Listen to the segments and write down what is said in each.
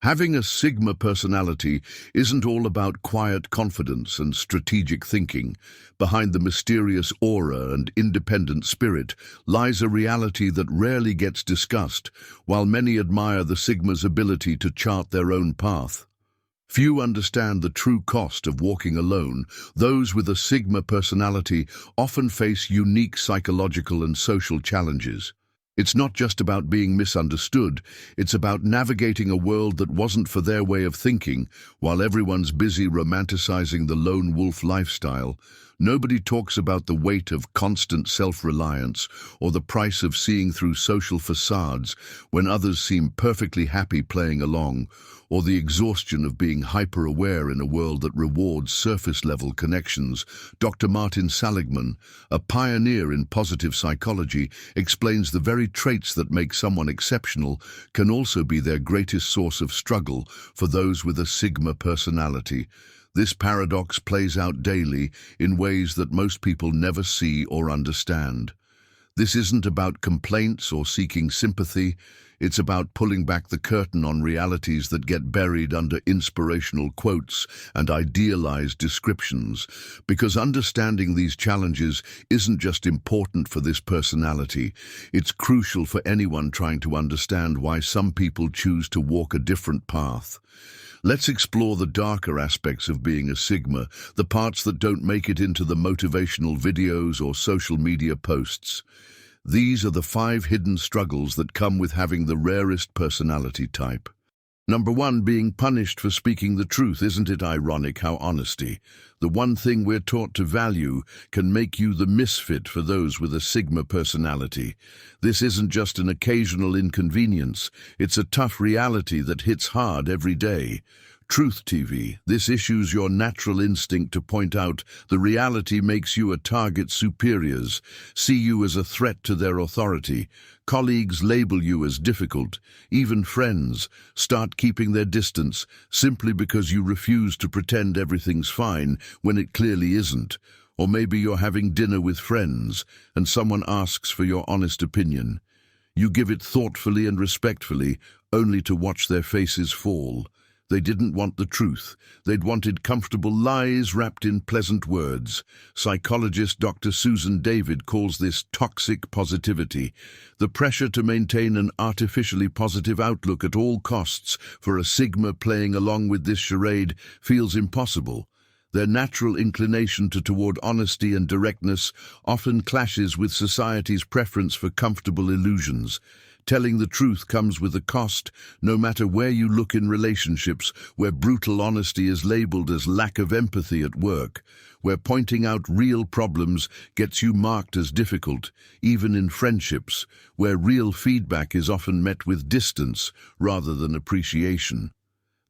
Having a Sigma personality isn't all about quiet confidence and strategic thinking. Behind the mysterious aura and independent spirit lies a reality that rarely gets discussed, while many admire the Sigma's ability to chart their own path. Few understand the true cost of walking alone. Those with a Sigma personality often face unique psychological and social challenges. It's not just about being misunderstood, it's about navigating a world that wasn't for their way of thinking. While everyone's busy romanticizing the lone wolf lifestyle, nobody talks about the weight of constant self-reliance or the price of seeing through social facades when others seem perfectly happy playing along, or the exhaustion of being hyper-aware in a world that rewards surface-level connections. Dr. Martin Seligman, a pioneer in positive psychology, explains the very traits that make someone exceptional can also be their greatest source of struggle for those with a Sigma personality. This paradox plays out daily in ways that most people never see or understand. This isn't about complaints or seeking sympathy. It's about pulling back the curtain on realities that get buried under inspirational quotes and idealized descriptions, because understanding these challenges isn't just important for this personality, it's crucial for anyone trying to understand why some people choose to walk a different path. Let's explore the darker aspects of being a Sigma, the parts that don't make it into the motivational videos or social media posts. These are the 5 hidden struggles that come with having the rarest personality type. Number 1, being punished for speaking the truth. Isn't it ironic how honesty, the one thing we're taught to value, can make you the misfit for those with a Sigma personality? This isn't just an occasional inconvenience, it's a tough reality that hits hard every day. Truth TV, this issues your natural instinct to point out the reality makes you a target. Superiors see you as a threat to their authority. Colleagues label you as difficult. Even friends start keeping their distance simply because you refuse to pretend everything's fine when it clearly isn't. Or maybe you're having dinner with friends and someone asks for your honest opinion. You give it thoughtfully and respectfully, only to watch their faces fall. They didn't want the truth. They'd wanted comfortable lies wrapped in pleasant words. Psychologist Dr. Susan David calls this toxic positivity, the pressure to maintain an artificially positive outlook at all costs. For a Sigma, playing along with this charade feels impossible. Their natural inclination toward honesty and directness often clashes with society's preference for comfortable illusions. Telling the truth comes with a cost, no matter where you look in relationships, where brutal honesty is labeled as lack of empathy at work, where pointing out real problems gets you marked as difficult, even in friendships, where real feedback is often met with distance rather than appreciation.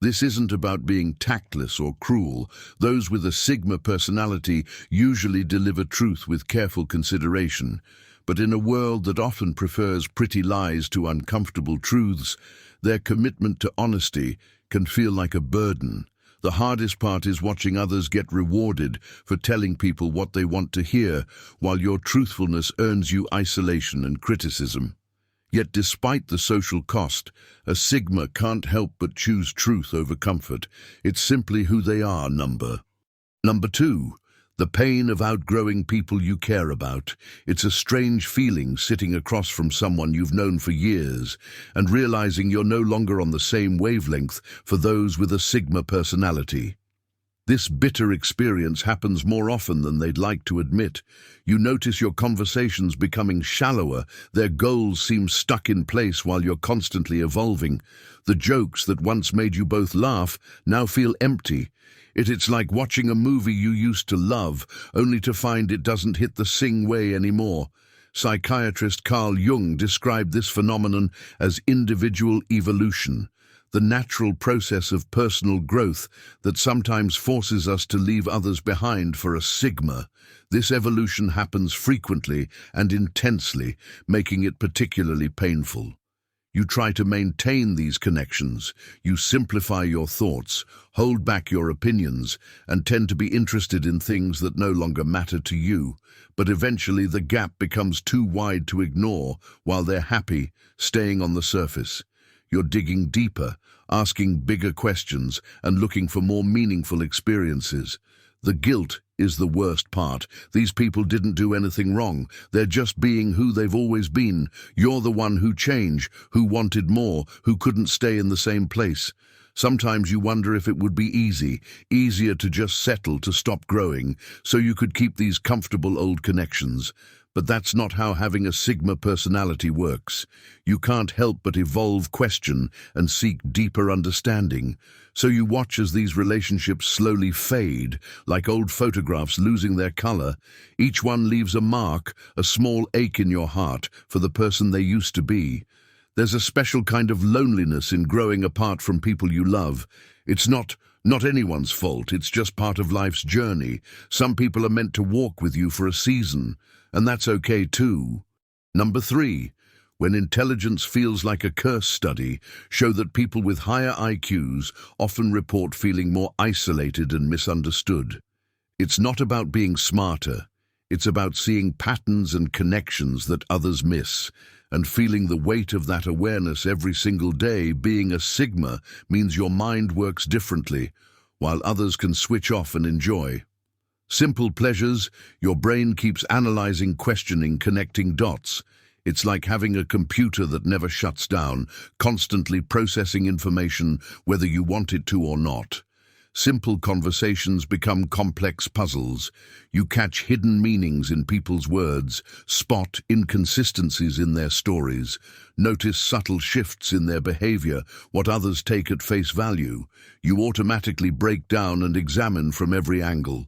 This isn't about being tactless or cruel. Those with a Sigma personality usually deliver truth with careful consideration. But in a world that often prefers pretty lies to uncomfortable truths, their commitment to honesty can feel like a burden. The hardest part is watching others get rewarded for telling people what they want to hear, while your truthfulness earns you isolation and criticism. Yet despite the social cost, a Sigma can't help but choose truth over comfort. It's simply who they are. Number 2. The pain of outgrowing people you care about. It's a strange feeling sitting across from someone you've known for years and realizing you're no longer on the same wavelength. For those with a Sigma personality, this bitter experience happens more often than they'd like to admit. You notice your conversations becoming shallower, their goals seem stuck in place while you're constantly evolving. The jokes that once made you both laugh now feel empty. It's like watching a movie you used to love, only to find it doesn't hit the same way anymore. Psychiatrist Carl Jung described this phenomenon as individual evolution, the natural process of personal growth that sometimes forces us to leave others behind. For a Sigma, this evolution happens frequently and intensely, making it particularly painful. You try to maintain these connections. You simplify your thoughts, hold back your opinions, and tend to be interested in things that no longer matter to you. But eventually the gap becomes too wide to ignore while they're happy, staying on the surface. You're digging deeper, asking bigger questions, and looking for more meaningful experiences. The guilt is the worst part. These people didn't do anything wrong. They're just being who they've always been. You're the one who changed, who wanted more, who couldn't stay in the same place. Sometimes you wonder if it would be easier to just settle, to stop growing, so you could keep these comfortable old connections. But that's not how having a Sigma personality works. You can't help but evolve, question, and seek deeper understanding. So you watch as these relationships slowly fade, like old photographs losing their color. Each one leaves a mark, a small ache in your heart for the person they used to be. There's a special kind of loneliness in growing apart from people you love. It's not anyone's fault, it's just part of life's journey. Some people are meant to walk with you for a season, and that's okay too. Number 3, when intelligence feels like a curse study, show that people with higher IQs often report feeling more isolated and misunderstood. It's not about being smarter, it's about seeing patterns and connections that others miss, and feeling the weight of that awareness every single day. Being a Sigma means your mind works differently, while others can switch off and enjoy. Simple pleasures, your brain keeps analyzing, questioning, connecting dots. It's like having a computer that never shuts down, constantly processing information whether you want it to or not. Simple conversations become complex puzzles. You catch hidden meanings in people's words, spot inconsistencies in their stories, notice subtle shifts in their behavior, what others take at face value. You automatically break down and examine from every angle.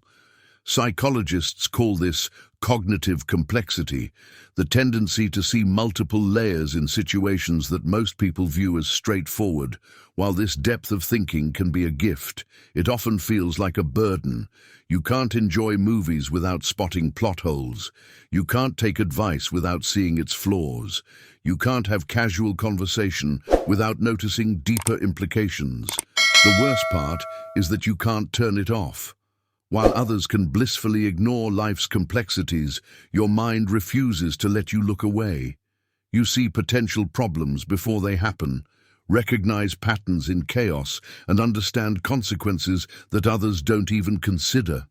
Psychologists call this cognitive complexity, the tendency to see multiple layers in situations that most people view as straightforward. While this depth of thinking can be a gift, it often feels like a burden. You can't enjoy movies without spotting plot holes. You can't take advice without seeing its flaws. You can't have casual conversation without noticing deeper implications. The worst part is that you can't turn it off. While others can blissfully ignore life's complexities, your mind refuses to let you look away. You see potential problems before they happen, recognize patterns in chaos, and understand consequences that others don't even consider.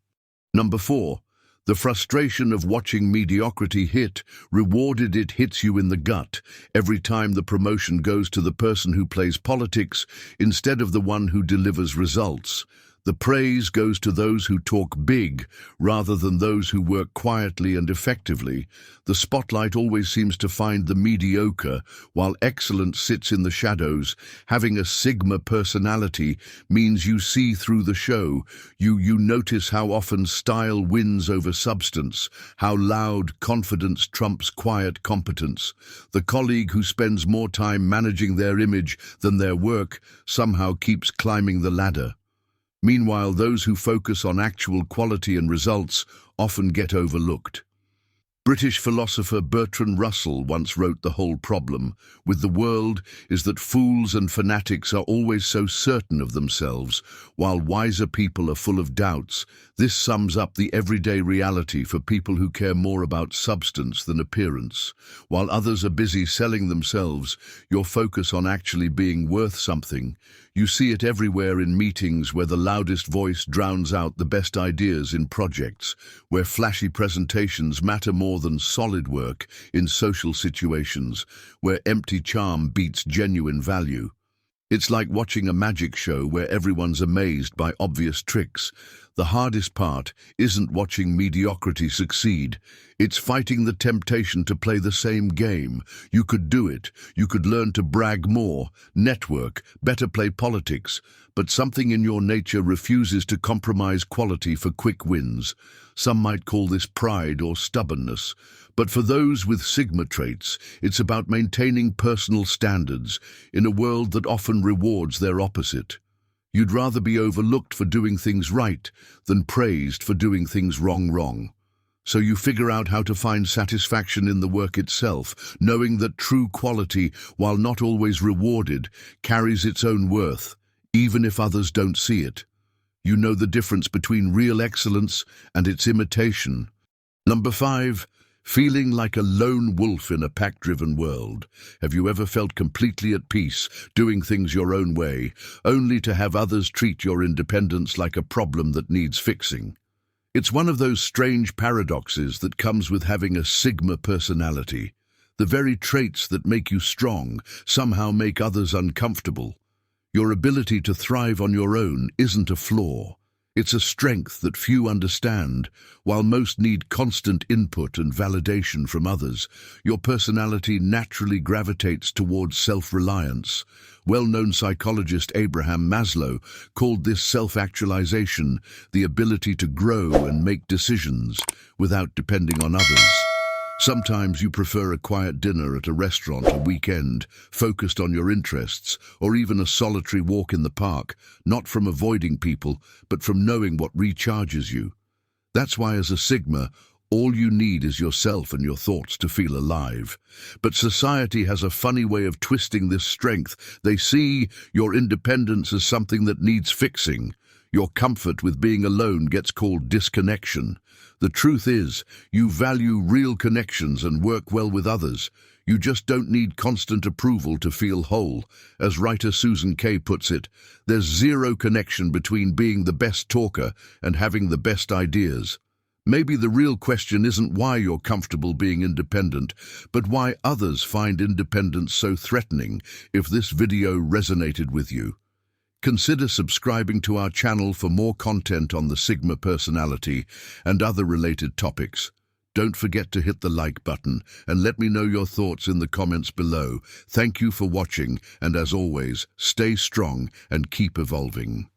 Number 4, the frustration of watching mediocrity hit, rewarded. It hits you in the gut every time the promotion goes to the person who plays politics instead of the one who delivers results. The praise goes to those who talk big rather than those who work quietly and effectively. The spotlight always seems to find the mediocre, while excellence sits in the shadows. Having a Sigma personality means you see through the show. You notice how often style wins over substance, how loud confidence trumps quiet competence. The colleague who spends more time managing their image than their work somehow keeps climbing the ladder. Meanwhile, those who focus on actual quality and results often get overlooked. British philosopher Bertrand Russell once wrote, "The whole problem with the world is that fools and fanatics are always so certain of themselves, while wiser people are full of doubts." This sums up the everyday reality for people who care more about substance than appearance. While others are busy selling themselves, your focus on actually being worth something. You see it everywhere: in meetings where the loudest voice drowns out the best ideas, in projects where flashy presentations matter more than solid work, in social situations where empty charm beats genuine value. It's like watching a magic show where everyone's amazed by obvious tricks. The hardest part isn't watching mediocrity succeed. It's fighting the temptation to play the same game. You could do it. You could learn to brag more, network, better play politics, but something in your nature refuses to compromise quality for quick wins. Some might call this pride or stubbornness, but for those with Sigma traits, it's about maintaining personal standards in a world that often rewards their opposite. You'd rather be overlooked for doing things right than praised for doing things wrong. So you figure out how to find satisfaction in the work itself, knowing that true quality, while not always rewarded, carries its own worth, even if others don't see it. You know the difference between real excellence and its imitation. Number 5, Feeling like a lone wolf in a pack-driven world. Have you ever felt completely at peace, doing things your own way, only to have others treat your independence like a problem that needs fixing? It's one of those strange paradoxes that comes with having a Sigma personality. The very traits that make you strong somehow make others uncomfortable. Your ability to thrive on your own isn't a flaw. It's a strength that few understand. While most need constant input and validation from others, your personality naturally gravitates towards self-reliance. Well-known psychologist Abraham Maslow called this self-actualization, the ability to grow and make decisions without depending on others. Sometimes you prefer a quiet dinner at a restaurant a weekend, focused on your interests, or even a solitary walk in the park, not from avoiding people, but from knowing what recharges you. That's why as a Sigma, all you need is yourself and your thoughts to feel alive. But society has a funny way of twisting this strength. They see your independence as something that needs fixing. Your comfort with being alone gets called disconnection. The truth is, you value real connections and work well with others. You just don't need constant approval to feel whole. As writer Susan Kay puts it, there's zero connection between being the best talker and having the best ideas. Maybe the real question isn't why you're comfortable being independent, but why others find independence so threatening. If this video resonated with you, consider subscribing to our channel for more content on the Sigma personality and other related topics. Don't forget to hit the like button and let me know your thoughts in the comments below. Thank you for watching, and as always, stay strong and keep evolving.